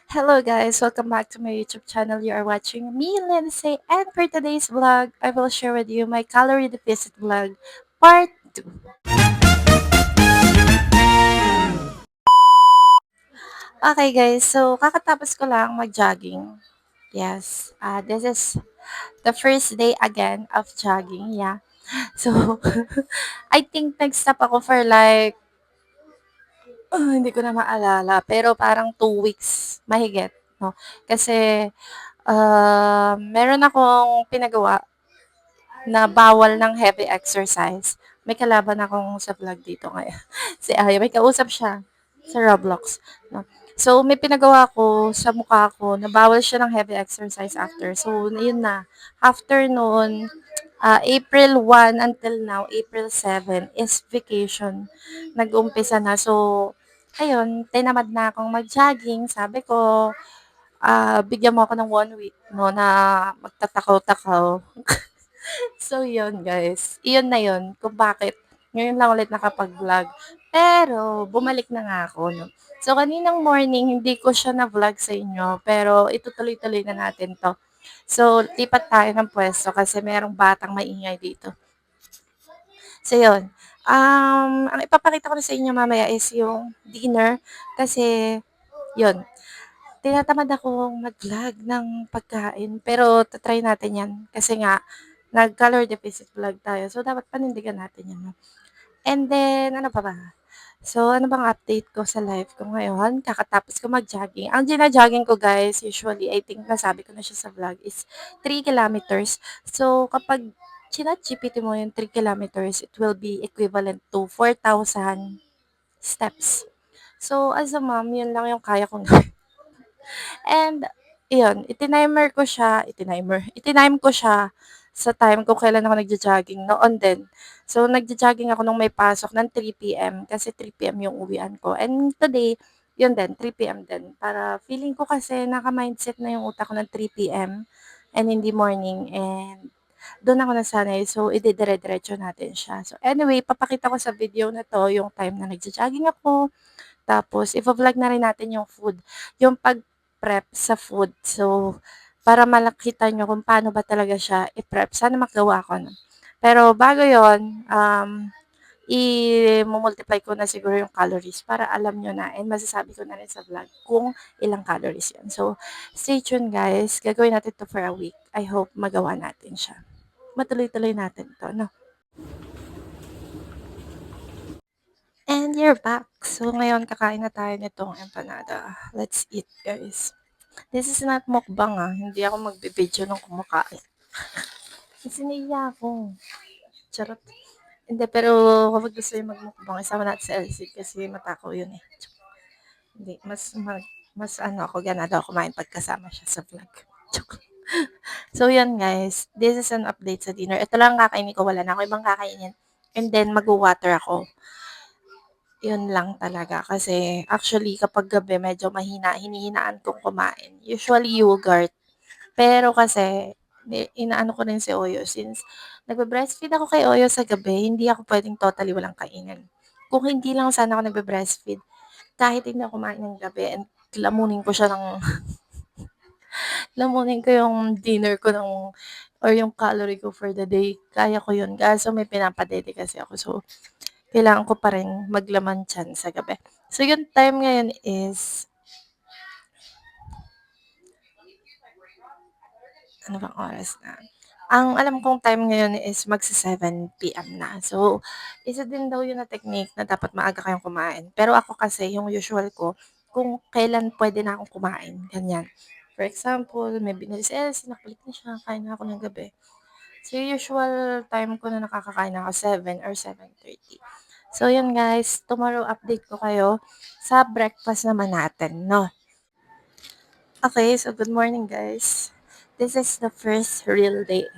Hello guys, welcome back to my YouTube channel. You are watching me, Lindsay, and for today's vlog, I will share with you my calorie deficit vlog part 2. Okay guys, so kakatapos ko lang mag-jogging. Yes, this is the first day again of jogging, yeah. So, I think nag-stop ako for like, hindi ko na maalala, pero parang 2 weeks mahigit, no? Kasi, meron akong pinagawa na bawal ng heavy exercise. May kalaban akong sa vlog dito ngayon. Si Aya, may kausap siya sa Roblox. No? So, may pinagawa ko sa mukha ko na bawal siya ng heavy exercise after. So, yun na. After noon, April 1 until now, April 7 is vacation. Nag-umpisa na. So, ayun, tinamad na akong mag-jogging. Sabi ko, bigyan mo ako ng 1 week, no, na magtatakaw-takaw. So, yun guys. Iyon na yun kung bakit ngayon lang ulit nakapag-vlog. Pero, bumalik na nga ako, no? So, kaninang morning, hindi ko siya na-vlog sa inyo. Pero, itutuloy-tuloy na natin to. So, lipat tayo ng pwesto kasi merong batang maingay dito. So, yun. Ang ipapakita ko na sa inyo mamaya is yung dinner. Kasi, yun. Tinatamad akong mag-vlog ng pagkain, pero ta-try natin 'yan kasi nga nag-calorie deficit vlog tayo. So, dapat panindigan natin 'yan 'no. And then ano pa ba? So, ano bang update ko sa life ko ngayon? Kakatapos ko mag-jogging. Ang gina-jogging ko guys, usually I think nasabi ko na siya sa vlog is 3 kilometers. So, kapag chinat-GPT mo yung 3 kilometers, it will be equivalent to 4,000 steps. So, as a mom, yun lang yung kaya kong And, iyon, itinime ko siya sa time kung kailan ako nagjo-jogging noon din. So, nagjo-jogging ako nung may pasok ng 3 PM kasi 3 PM yung uwian ko. And today, yun din, 3 PM din. Para feeling ko kasi naka-mindset na yung utak ko ng 3 PM and hindi morning and doon ako nasanay. So, ididire-diretso natin siya. So, anyway, papakita ko sa video na to yung time na nagjo-jogging ako, tapos iva-vlog na rin natin yung food, yung pag-prep sa food. So, para makita niyo kung paano ba talaga siya i-prep. Sana magawa ko 'no. Pero bago 'yon, i-mu-multiply ko na siguro yung calories para alam niyo na and masasabi ko na rin sa vlog kung ilang calories 'yon. So, stay tuned guys. Gagawin natin 'to for a week. I hope magawa natin siya. Matuloy-tuloy natin 'to 'no. And you're back. So, ngayon kakain na tayo nitong empanada. Let's eat, guys. This is not mukbang hindi ako magbi-video nung kumakain. Kasi nahiya ako. Charot. Hindi, pero kapag gusto yung magmukbang, isama natin sa LC kasi matakaw yun eh. Hindi, mas ano ako, ganado ako kumain pagkasama siya sa vlog. So, yan guys. This is an update sa dinner. Ito lang kakainin ko. Wala na ako ibang kakainin. And then, mag-water ako. Yun lang talaga kasi actually kapag gabi medyo hinihinaan kong kumain. Usually yogurt, pero kasi inaano ko rin si Oyo since nagbe-breastfeed ako kay Oyo sa gabi, hindi ako puwedeng totally walang kainin. Kung hindi lang sana ako nagbe-breastfeed, kahit hindi ako kumain ng gabi and lamunin ko siya ng lamunin ko yung dinner ko or yung calorie ko for the day, kaya ko yun. Kaso may pinapa-dede kasi ako so kailangan ko pa rin maglaman tiyan sa gabi. So, yung time ngayon is ano bang oras na? Ang alam kong time ngayon is magse-7 PM na. So, isa din daw yun na technique na dapat maaga kayong kumain. Pero ako kasi yung usual ko, kung kailan puwede na akong kumain, ganyan. For example, may binili si Elsie, nakulit na siya, kain na ako ng gabi. So, usual time ko na nakakakain ako 7 or 7:30. So, yun guys, tomorrow update ko kayo sa breakfast naman natin, 'no? Okay, so good morning guys. This is the first real day.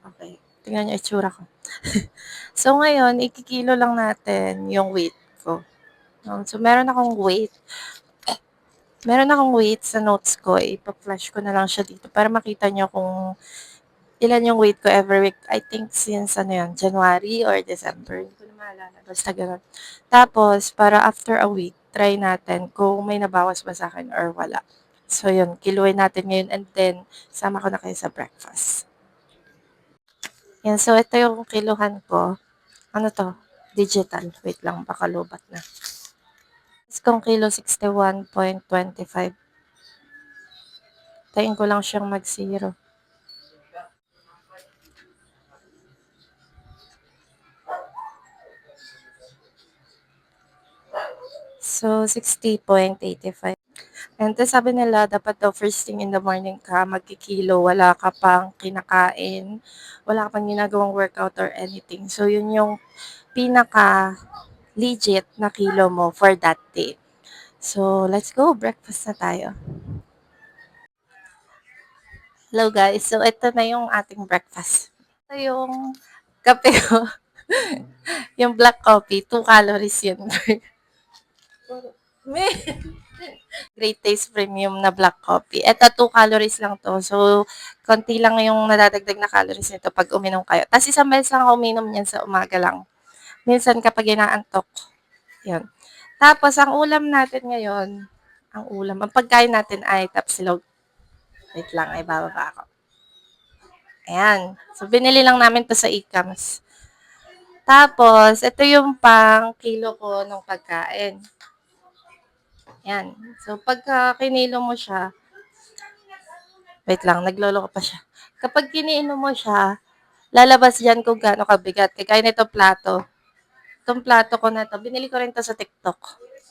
Okay, tingnan niyo itsura ko. So, ngayon ikikilo lang natin yung weight ko, 'no. So, meron akong weight sa notes ko, ipa-flash ko na lang siya dito para makita niyo kung ilan yung weight ko every week. I think since ano yun, January or December, hindi ko na maalala, basta gano'n. Tapos para after a week, try natin kung may nabawas ba sa'kin or wala. So, yun, kiluin natin ngayon and then sama ko na kayo sa breakfast. Yan, so ito yung kiluhan ko. Ano to? Digital. Wait lang, baka lubat na. Kung kilo 61.25. Tayin ko lang siyang mag-zero. So, 60.85. And then sabi nila, dapat daw first thing in the morning ka, magkikilo, wala ka pang kinakain, wala ka pang ginagawang workout or anything. So, yun yung pinaka legit na kilo mo for that day. So, let's go. Breakfast na tayo. Hello guys. So, ito na yung ating breakfast. Ito yung kape ko. Yung black coffee. 2 calories yun. May Great Taste Premium na black coffee. Ito, 2 calories lang to. So, konti lang yung nadadagdag na calories nito pag uminom kayo. Tapos isang beses lang ako uminom niyan sa umaga lang. Minsan kapag inaantok. Yun. Tapos, ang ulam natin ngayon, ang pagkain natin ay tapsilog. Wait lang, ay bababa ako. Ayan. So, binili lang namin to sa Icams. Tapos, ito yung pang kilo ko ng pagkain. Ayan. So, pagka kinilo mo siya, wait lang, nagloloko pa siya. Kapag kiniinom mo siya, lalabas dyan kung gaano kabigat. Kagaya nito plato. Itong plato ko na to, binili ko rin to sa TikTok.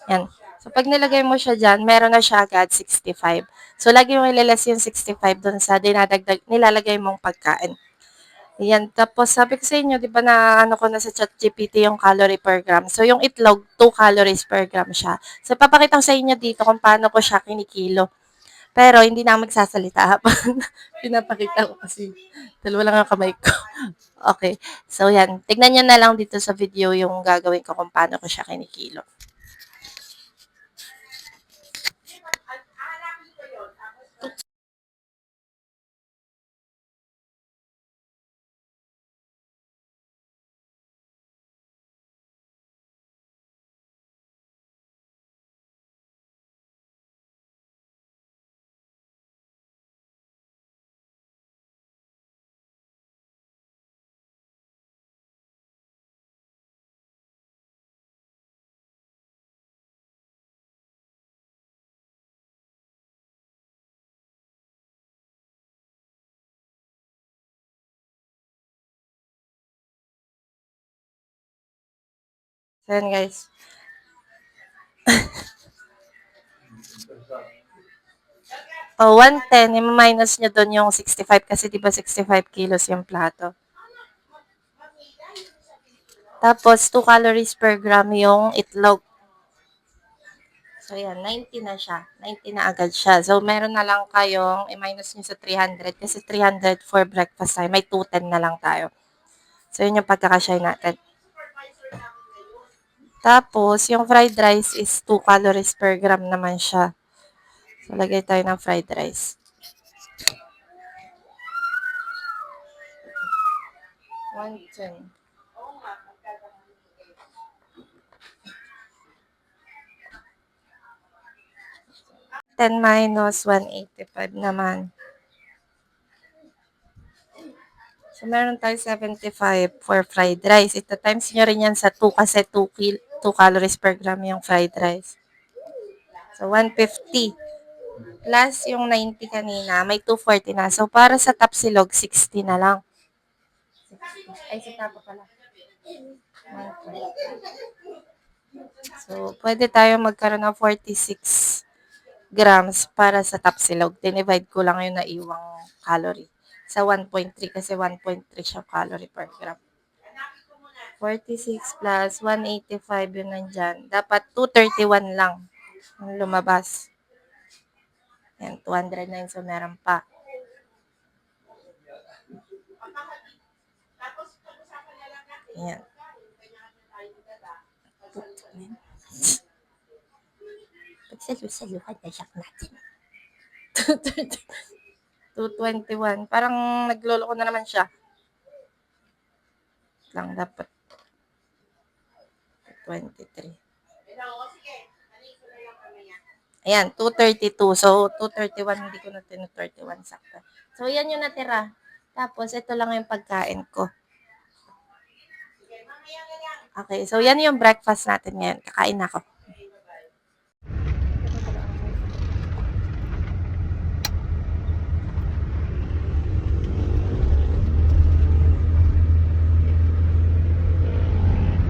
Yan. So, pag nilagay mo siya dyan, meron na siya agad 65. So, lagi mo ilalas yung 65 dun sa nilalagay mong pagkain. Yan. Tapos, sabi ko sa inyo, di ba na ano ko na sa ChatGPT yung calorie per gram. So, yung itlog, 2 calories per gram siya. So, papakita ko sa inyo dito kung paano ko siya kinikilo. Pero, hindi na ako magsasalita habang pinapakita ko kasi dalawa lang ang kamay ko. Okay. So, yan. Tignan nyo na lang dito sa video yung gagawin ko kung paano ko siya kinikilo. So, yan guys. Oh, 110, i-minus nyo doon yung 65 kasi di ba 65 kilos yung plato. Tapos, 2 calories per gram yung itlog. So, yan, 90 na siya. 90 na agad siya. So, meron na lang kayong i-minus nyo sa 300 kasi 300 for breakfast time. May 210 na lang tayo. So, yun yung pagkakasya natin. Tapos, yung fried rice is 2 calories per gram naman siya. So, lagay tayo ng fried rice. 110. 10 minus 185 naman. So, meron tayo 75 for fried rice. Ito times nyo rin yan sa 2 kasi 2 calories per gram yung fried rice. So, 150. Plus yung 90 kanina, may 240 na. So, para sa tapsilog, 60 na lang. Ay, sa tapa pala. So, pwede tayo magkaroon ng 46 grams para sa tapsilog. Dinivide ko lang yung naiwang calorie. Sa 1.3 kasi 1.3 siya calorie per gram. 46 plus 185 yun nandyan. Dapat 231 lang ang lumabas. Yan, 209. So, meron pa. Yan. Pagsalusaluhan na siya natin. 221. Parang nagloloko na naman siya. Lang dapat 23. Ayan, 2:32. So, 2:31, hindi ko na 31 sakto. So, yan yung natira. Tapos, ito lang yung pagkain ko. Okay, so yan yung breakfast natin ngayon. Kakain ako.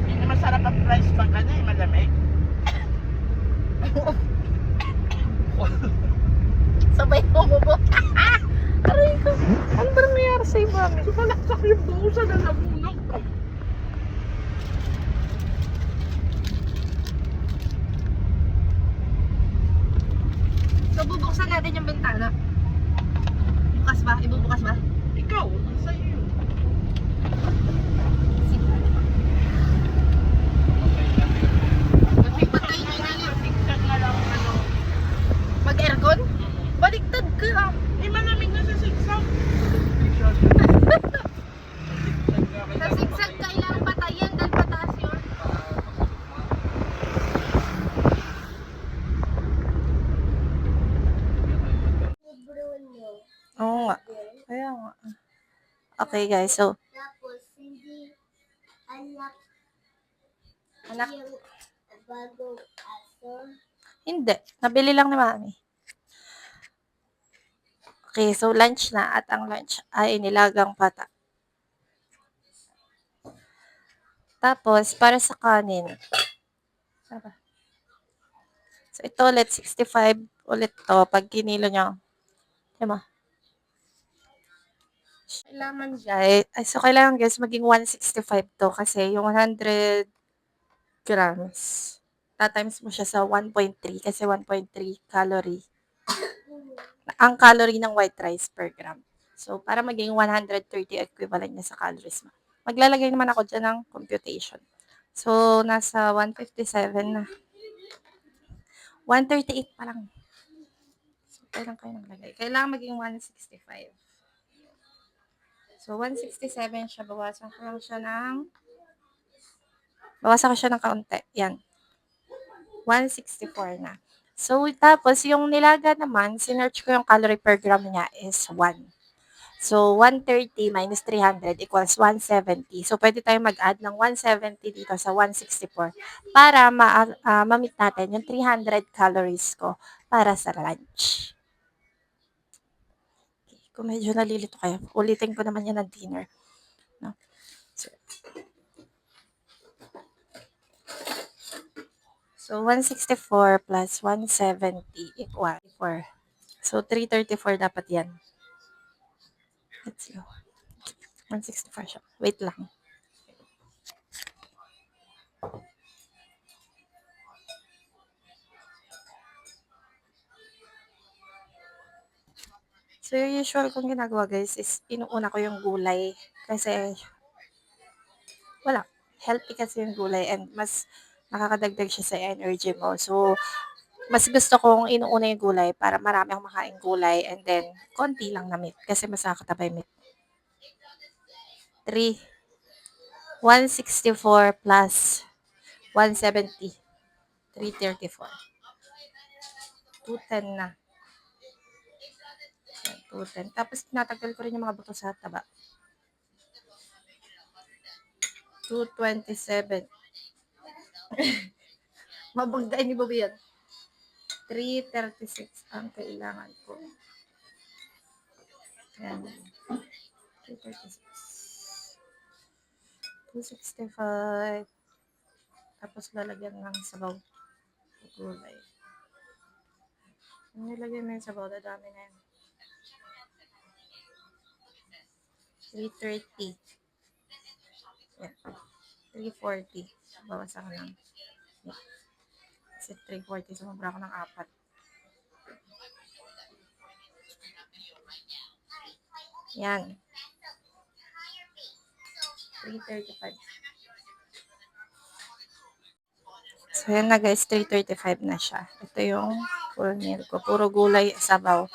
Hindi masarap ang price pag malamig. Sabay umubo. Aray ko. Ano ba nangyayari sa'yo, mami? Sumalaksak yung buo sa lalamunog. So, bubuksan natin yung bintana. Bukas ba? Ibubukas ba? Ikaw, nasa iyo. Patay na yun. Siksak na lang Mag-aircon? Baliktad ka. Eh, malamig na sa siksak. Sa sigsag kailangan patayin dahil pataas yun. Oo nga. Kaya nga. Okay guys, so Tapos, hindi anak, yung bagong aso. hindi. Nabili lang ni mami. Okay, so lunch na at ang lunch ay nilagang pata. Tapos, para sa kanin. Ano ba? So, ito ulit, 65 ulit to pag kinilo nyo. Diba? Kailangan guys maging 165 to kasi yung 100 grams. Tatimes mo siya sa 1.3 kasi 1.3 calorie. Ang calorie ng white rice per gram. So, para maging 130 equivalent niya sa calories mo. Maglalagay naman ako dyan ng computation. So, nasa 157 na. 138 pa lang. So, kailan kayo naglagay? Kailangan maging 165. So, 167 siya. Bawasan ko siya ng kaunti. Yan. 164 na. So, tapos, yung nilaga naman, sinearch ko yung calorie per gram niya is 1. So, 130 minus 300 equals 170. So, pwede tayong mag-add ng 170 dito sa 164 para ma-meet natin yung 300 calories ko para sa lunch. Okay. Kung medyo nalilito kayo, ulitin ko naman yan ng dinner. No? So, 164 plus 170 equal 4. So, 334 dapat yan. Let's go. 164 siya. Wait lang. So, yung usual kong ginagawa guys is inuuna ko yung gulay. Kasi, wala. Healthy kasi yung gulay and mas nakakadagdag siya sa energy mo. So, mas gusto kong inuuna yung gulay para marami akong makain gulay and then konti lang na meat kasi mas nakakatabay meat. 3. 164 plus 170. 334. 210 na. 210. Tapos tinatanggal ko rin yung mga buto sa taba. 227. Mabagdain ni Bobby yan. 336 ang kailangan ko. Yan. 336. 265. Tapos lalagyan ng sabaw. Gulay. Nilagyan mo yung sabaw, dadami na yan. 330. Yan. 340. Bawasan ko lang. Yan. Kasi 340, sumabra ko ng 4. Yan. 335. So, yan na guys, 335 na siya. Ito yung full meal ko. Puro gulay, sabaw.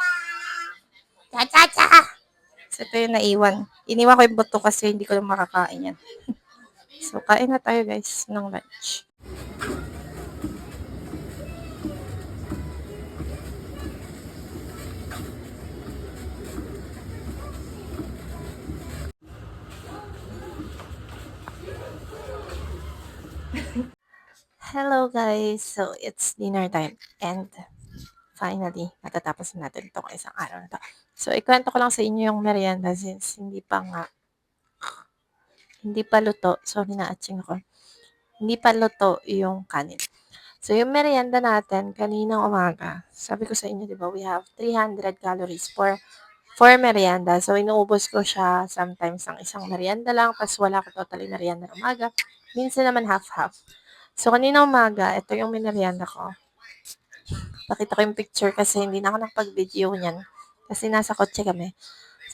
Cha-cha-cha! So, ito yung naiwan. Iniwan ko yung buto kasi hindi ko lang makakain yan. So, kain na tayo guys ng lunch. Hello guys! So, it's dinner time and finally, natatapos na natin itong isang araw na to. So, ikwento ko lang sa inyo yung merienda since hindi pa luto. Sorry na, atching ako. Hindi pa luto yung kanin. So, yung merienda natin, kaninang umaga, sabi ko sa inyo, di ba, we have 300 calories for merienda. So, inuubos ko siya sometimes ng isang merienda lang, tapos wala ko totally merienda ng umaga. Minsan naman half-half. So, kanina umaga, ito yung minerienda ko. Pakita ko yung picture kasi hindi na ako nakapag-video niyan. Kasi nasa kotse kami.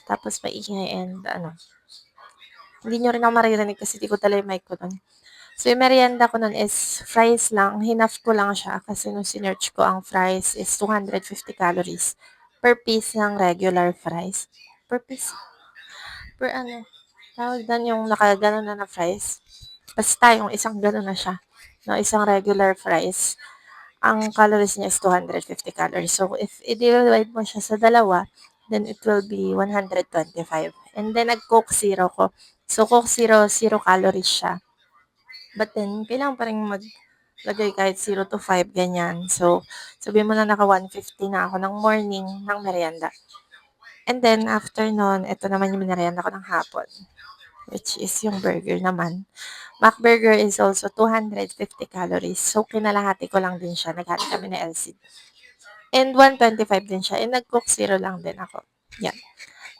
Tapos maingay and hindi nyo rin ako maririnig kasi di ko tala yung mic ko nun. So, yung merienda ko nun is fries lang. Hinaf ko lang siya kasi nung sinearch ko, ang fries is 250 calories per piece ng regular fries. Per piece? Per tawag doon yung nakaganon na fries. Basta yung isang ganon na siya. No, isang regular fries. Ang calories niya is 250 calories. So, if i-divide mo siya sa dalawa, then it will be 125. And then, nag-Coke Zero ko. So, Coke Zero, 0 calories siya. But then, kailangan pa rin maglagay kahit 0 to 5, ganyan. So, sabihin mo na naka 150 na ako ng morning ng merienda. And then, after nun, ito naman yung merienda ko ng hapon. Which is yung burger naman. McBurger is also 250 calories. So, kinalahati ko lang din siya. Naghati kami na LC. And 125 din siya. And nag-Coke Zero lang din ako. Yan.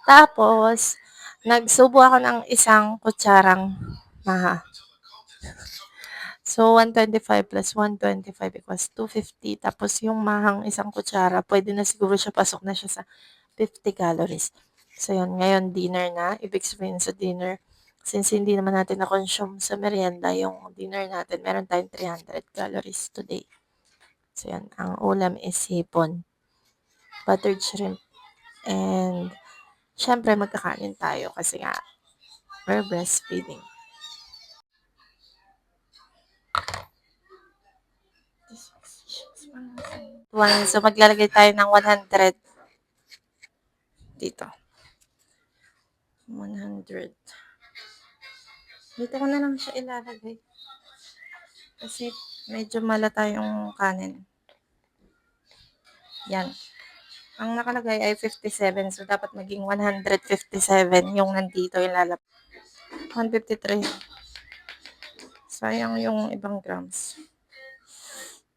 Tapos, nagsubo ako ng isang kutsarang maha. So, 125 plus 125 equals 250. Tapos, yung mahang isang kutsara, pwede na siguro siya, pasok na siya sa 50 calories. So, yun. Ngayon, dinner na. Ibig sabihin sa dinner, since hindi naman natin na-consume sa merienda yung dinner natin, meron tayong 300 calories today. So, yan. Ang ulam is hipon, buttered shrimp, and syempre, magkakanin tayo kasi nga, we're breastfeeding. So, maglalagay tayo ng 100 dito. 100. Dito ko na lang siya ilalagay. Kasi medyo malata yung kanin. Yan. Ang nakalagay ay 57. So, dapat maging 157 yung nandito yung lalap. 153. Sayang yung ibang grams.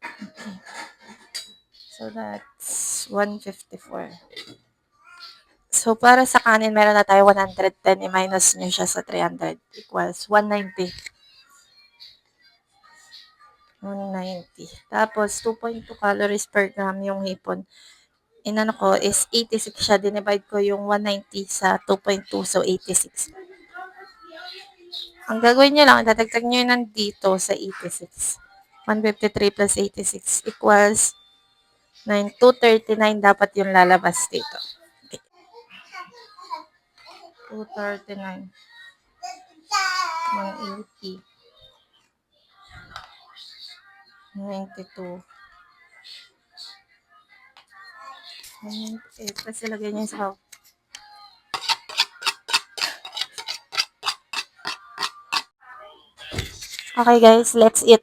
Okay. So, that's 154. So, para sa kanin, meron na tayo 110. I-minus nyo siya sa 300 equals 190. 190. Tapos, 2.2 calories per gram yung hipon. Inano ko is 86 siya. Dinivide ko yung 190 sa 2.2. So, 86. Ang gagawin nyo lang, dadagdag nyo yun nandito sa 86. 153 plus 86 equals 239 dapat yung lalabas dito. Okay. 239. 180. 92. 198. Tapos ilagay niyo sa Okay guys, let's eat.